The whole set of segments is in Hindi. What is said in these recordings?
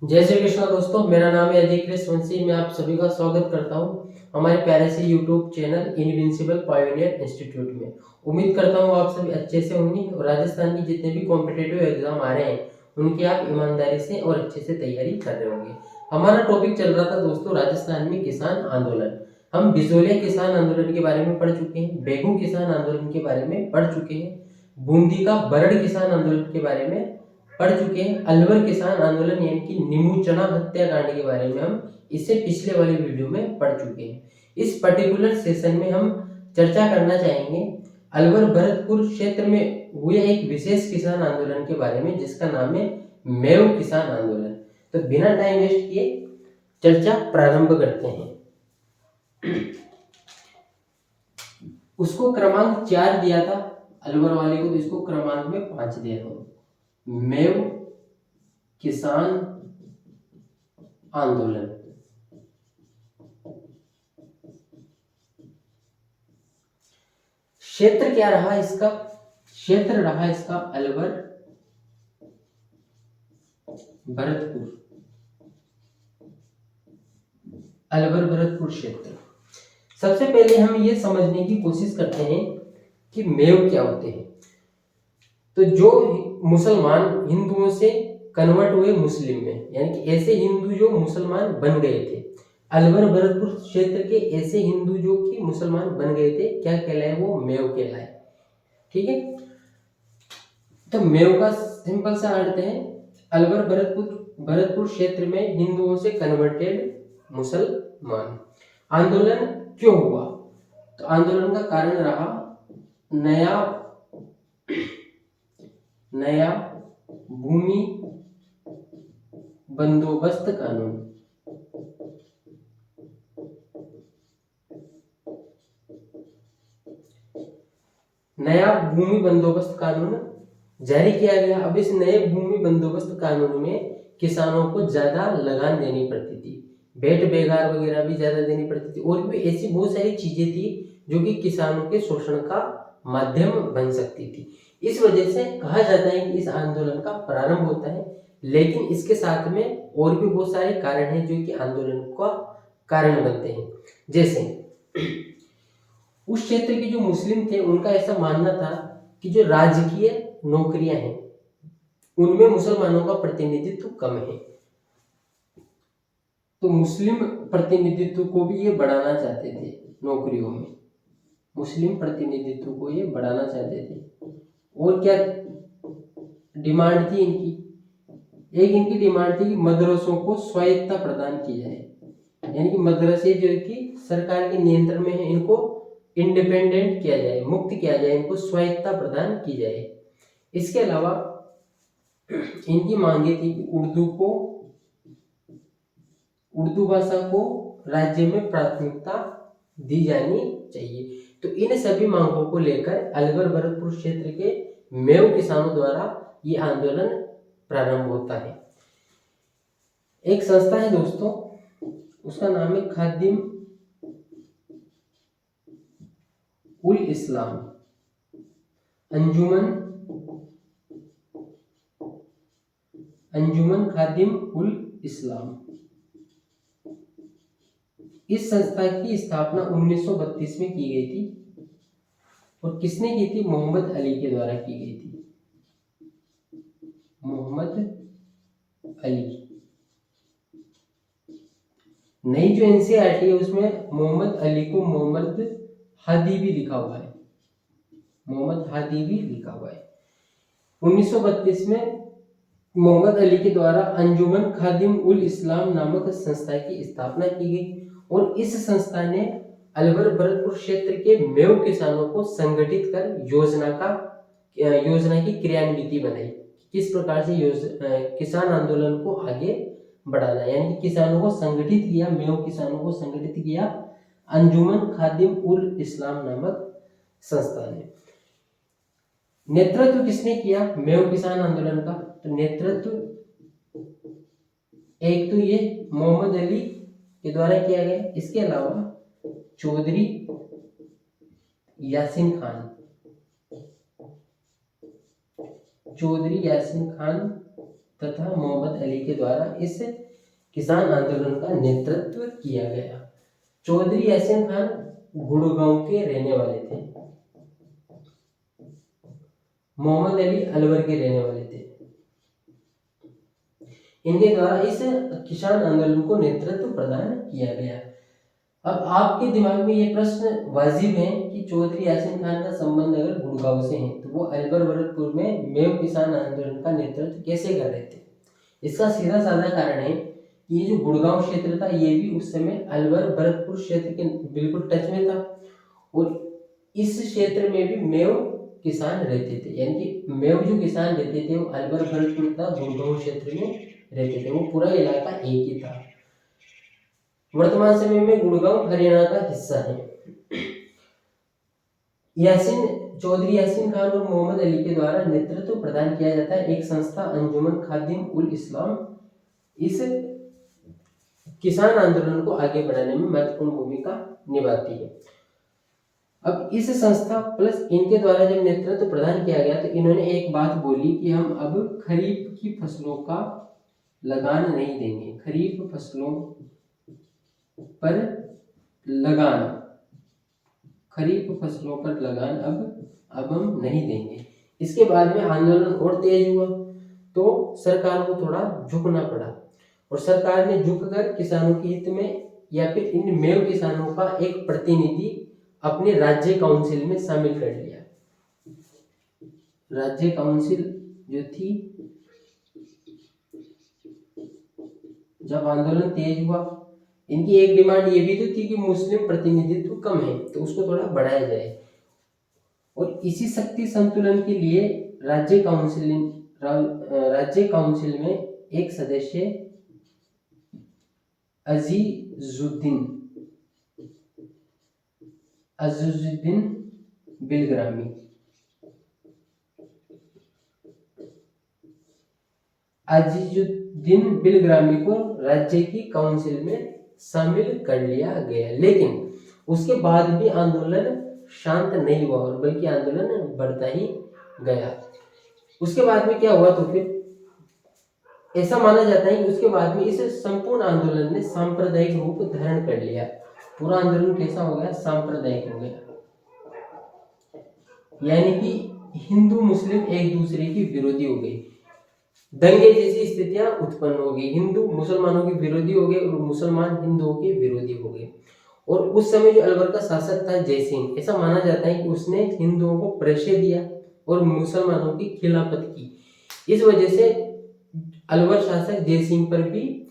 जय श्री कृष्णा दोस्तों, मेरा नाम है अजय कृष्णवंशी। मैं आप सभी का स्वागत करता हूं हमारे प्यारे से YouTube channel invincible pioneer institute में। उम्मीद करता हूं आप सभी अच्छे से होंगे और राजस्थान की जितने भी कॉम्पिटेटिव एग्जाम आ रहे हैं उनकी आप ईमानदारी से और अच्छे से तैयारी कर रहे होंगे। हमारा टॉपिक चल रहा था दोस्तों राजस्थान में किसान आंदोलन। हम बिजोलिया किसान आंदोलन के बारे में पढ़ चुके हैं, बेगू किसान आंदोलन के बारे में पढ़ चुके हैं, बूंदी का बरड़ किसान आंदोलन के बारे में पढ़ चुके हैं, अलवर किसान आंदोलन यानी कि नीमूचना हत्याकांड के बारे में हम इससे पिछले वाले वीडियो में पढ़ चुके हैं। इस पर्टिकुलर सेशन में हम चर्चा करना चाहेंगे अलवर भरतपुर क्षेत्र में हुए एक विशेष किसान आंदोलन के बारे में जिसका नाम है मेव किसान आंदोलन। तो बिना टाइम वेस्ट किए चर्चा प्रारंभ करते हैं। उसको क्रमांक 4 दिया था अलवर वाले को, तो इसको क्रमांक में 5 दे रहा हूं। मेव किसान आंदोलन। क्षेत्र क्या रहा इसका? क्षेत्र रहा इसका अलवर भरतपुर, अलवर भरतपुर क्षेत्र। सबसे पहले हम ये समझने की कोशिश करते हैं कि मेव क्या होते हैं। तो जो मुसलमान हिंदुओं से कन्वर्ट हुए मुस्लिम में, यानी कि ऐसे हिंदू जो मुसलमान बन गए थे, अलवर भरतपुर क्षेत्र के ऐसे हिंदू जो कि मुसलमान बन गए थे, क्या कहलाए? वो मेव कहलाए। ठीक है, तो मेव का सिंपल सा अर्थ है अलवर भरतपुर क्षेत्र में हिंदुओं से कन्वर्टेड मुसलमान। आंदोलन क्यों हुआ? तो आंदोलन का कारण रहा नया भूमि बंदोबस्त कानून। नया भूमि बंदोबस्त कानून जारी किया गया। अब इस नए भूमि बंदोबस्त कानून में किसानों को ज्यादा लगान देनी पड़ती थी, भेंट बेगार वगैरह भी ज्यादा देनी पड़ती थी, और भी ऐसी बहुत सारी चीजें थी जो कि किसानों के शोषण का माध्यम बन सकती थी। इस वजह से कहा जाता है कि इस आंदोलन का प्रारंभ होता है, लेकिन इसके साथ में और भी बहुत सारे कारण हैं जो कि आंदोलन का कारण बनते हैं। जैसे उस क्षेत्र के जो मुस्लिम थे उनका ऐसा मानना था कि जो राजकीय नौकरियां हैं उनमें मुसलमानों का प्रतिनिधित्व कम है, तो मुस्लिम प्रतिनिधित्व को भी ये बढ़ाना चाहते थे। नौकरियों में मुस्लिम प्रतिनिधित्व को ये बढ़ाना चाहते थे। और क्या डिमांड थी इनकी? एक इनकी डिमांड थी कि मदरसों को स्वायत्तता प्रदान की जाए, यानी कि मदरसे जो कि सरकार के नियंत्रण में है इनको इंडिपेंडेंट किया जाए, मुक्त किया जाए, इनको स्वायत्तता प्रदान की जाए। इसके अलावा इनकी मांगे थी कि उर्दू भाषा को राज्य में प्राथमिकता दी जानी चाहिए। तो इन सभी मांगों को लेकर अलवर भरतपुर क्षेत्र के मेव किसानों द्वारा ये आंदोलन प्रारंभ होता है। एक संस्था है दोस्तों, उसका नाम है खादिम उल इस्लाम, अंजुमन खादिम उल इस्लाम। इस संस्था की स्थापना 1932 में की गई थी, और किसने की थी? मोहम्मद अली के द्वारा की गई थी। मोहम्मद अली। नई जो एनसीईआरटी है उसमें मोहम्मद अली को मोहम्मद हादी भी लिखा हुआ है, मोहम्मद हादी भी लिखा हुआ है। 1932 में मोहम्मद अली के द्वारा अंजुमन खादिम उल इस्लाम नामक संस्था की स्थापना की गई, और इस संस्था ने अलवर भरतपुर क्षेत्र के मेव किसानों को संगठित कर योजना की क्रियान्विति बनाई। किस प्रकार से किसान आंदोलन को आगे बढ़ाना, यानी कि किसानों को संगठित किया, मेव किसानों को संगठित किया अंजुमन खादिम उल इस्लाम नामक संस्था ने। नेतृत्व किसने किया मेव किसान आंदोलन का? तो नेतृत्व एक तो ये मोहम्मद अली के द्वारा किया गया, इसके अलावा चौधरी यासीन खान तथा मोहम्मद अली के द्वारा इस किसान आंदोलन का नेतृत्व किया गया। चौधरी यासीन खान गुड़गांव के रहने वाले थे, मोहम्मद अली अलवर के रहने वाले थे। इनके द्वारा इस किसान आंदोलन को नेतृत्व प्रदान किया गया। अब आपके दिमाग में ये प्रश्न वाजिब है कि चौधरी यासीन खान का संबंध अगर गुड़गांव से है तो वो अलवर भरतपुर में मेव किसान आंदोलन का नेतृत्व कैसे कर रहे थे। इसका सीधा साधा कारण है कि ये जो गुड़गांव क्षेत्र था ये भी उस समय अलवर भरतपुर क्षेत्र के बिल्कुल टच में था और इस क्षेत्र में भी मेव किसान रहते थे, यानी कि मेव जो किसान रहते थे वो अलवर भरतपुर तथा गुड़गांव क्षेत्र में रहते थे। वो पूरा इलाका एक ही था। वर्तमान समय में गुड़गांव हरियाणा का हिस्सा है। चौधरी यासीन खान और मोहम्मद अली के द्वारा नेतृत्व प्रदान किया जाता है एक संस्था अंजुमन खादिम उल इस्लाम इस किसान आंदोलन को आगे बढ़ाने में महत्वपूर्ण भूमिका निभाती है। अब इस संस्था प्लस इनके द्वारा जब नेतृत्व प्रदान किया गया तो इन्होंने एक बात बोली कि हम अब खरीफ की फसलों का लगान नहीं देंगे, खरीफ फसलों पर लगान, खरीफ फसलों पर लगान अब हम नहीं देंगे। इसके बाद में आंदोलन और तेज हुआ तो सरकार को थोड़ा झुकना पड़ा और सरकार ने झुककर किसानों के हित में या फिर इन मेव किसानों का एक प्रतिनिधि अपने राज्य काउंसिल में शामिल कर लिया। राज्य काउंसिल जो थी, जब आंदोलन तेज हुआ इनकी एक डिमांड ये भी तो थी कि मुस्लिम प्रतिनिधित्व कम है तो उसको थोड़ा बढ़ाया जाए और इसी शक्ति संतुलन के लिए राज्य काउंसिल में एक सदस्य अजीजुद्दीन बिलग्रामी को राज्य की काउंसिल में शामिल कर लिया गया। लेकिन उसके बाद भी आंदोलन शांत नहीं हुआ और बल्कि आंदोलन बढ़ता ही गया। उसके बाद में क्या हुआ तो फिर ऐसा माना जाता है कि उसके बाद में इस संपूर्ण आंदोलन ने सांप्रदायिक रूप धारण कर लिया। पूरा आंदोलन कैसा हो गया, सांप्रदायिक हो गया, यानी कि हिंदू मुस्लिम एक दूसरे की विरोधी हो गई, दंगे जैसी स्थितियां उत्पन्न हो गई, हिंदू मुसलमानों के विरोधी हो गए और मुसलमान हिंदुओं के विरोधी हो गए। और उस समय जो अलवर का शासक था जयसिंह, ऐसा माना जाता है कि उसने हिंदुओं को प्रश्रय दिया और मुसलमानों की खिलाफत की। इस वजह से अलवर शासक जयसिंह पर भी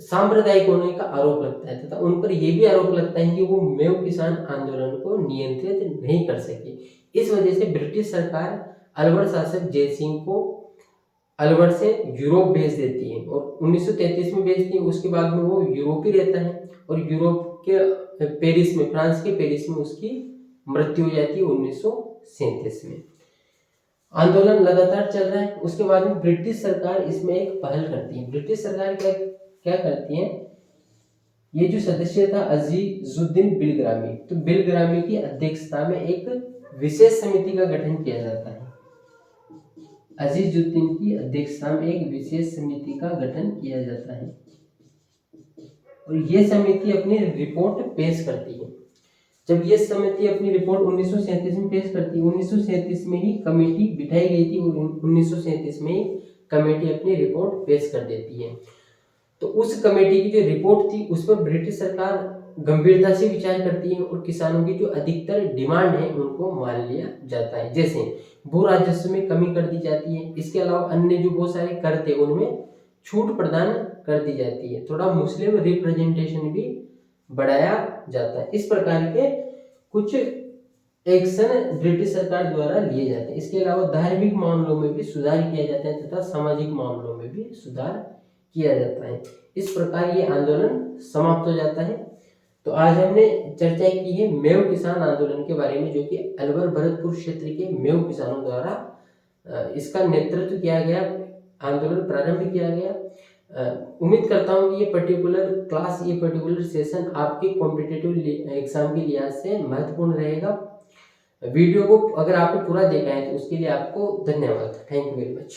सांप्रदायिक होने का आरोप लगता है तथा उन पर यह भी आरोप लगता है कि वो मेव किसान आंदोलन को नियंत्रित नहीं कर सके। इस वजह से ब्रिटिश सरकार अलवर शासक जयसिंह को अलवर से यूरोप भेज देती है और 1933 में भेजती है। उसके बाद में वो यूरोप ही रहता है और यूरोप के पेरिस में, फ्रांस के पेरिस में उसकी मृत्यु हो जाती है 1937 में। आंदोलन लगातार चल रहा है। उसके बाद में ब्रिटिश सरकार इसमें एक पहल करती है। ब्रिटिश सरकार क्या करती है, ये जो सदस्य था अजीजुद्दीन बिलग्रामी, तो बिलग्रामी की अध्यक्षता में एक विशेष समिति का गठन किया जाता है। अजीजुद्दीन की अध्यक्षता में एक विशेष समिति का गठन किया जाता है और ये समिति अपनी रिपोर्ट पेश करती है। जब ये समिति अपनी रिपोर्ट 1937 में पेश करती है, 1937 में ही कमेटी बिठाई गई थी और 1937 में ही कमेटी अपनी रिपोर्ट पेश कर देती है। तो उस कमेटी की जो रिपोर्ट थी उस पर ब्रिटिश सरकार गंभीरता से विचार करती है और किसानों की जो अधिकतर डिमांड है उनको मान लिया जाता है। जैसे भू राजस्व में कमी कर दी जाती है, इसके अलावा अन्य जो बहुत सारे कर थे उनमें छूट प्रदान कर दी जाती है, थोड़ा मुस्लिम रिप्रेजेंटेशन भी बढ़ाया जाता है। इस प्रकार के कुछ एक्शन ब्रिटिश सरकार द्वारा लिए जाते हैं। इसके अलावा धार्मिक मामलों में भी सुधार किया जाता है तथा सामाजिक मामलों में भी सुधार किया जाता है। इस प्रकार ये आंदोलन समाप्त हो जाता है। तो आज हमने चर्चा की है मेव किसान आंदोलन के बारे में, जो कि अलवर भरतपुर क्षेत्र के मेव किसानों द्वारा इसका नेतृत्व किया गया, आंदोलन प्रारंभ किया गया। उम्मीद करता हूँ कि ये पर्टिकुलर क्लास, ये पर्टिकुलर सेशन आपके कॉम्पिटिटिव एग्जाम के लिहाज से महत्वपूर्ण रहेगा। वीडियो को अगर आपने पूरा देखा है तो उसके लिए आपको धन्यवाद। Thank you very much.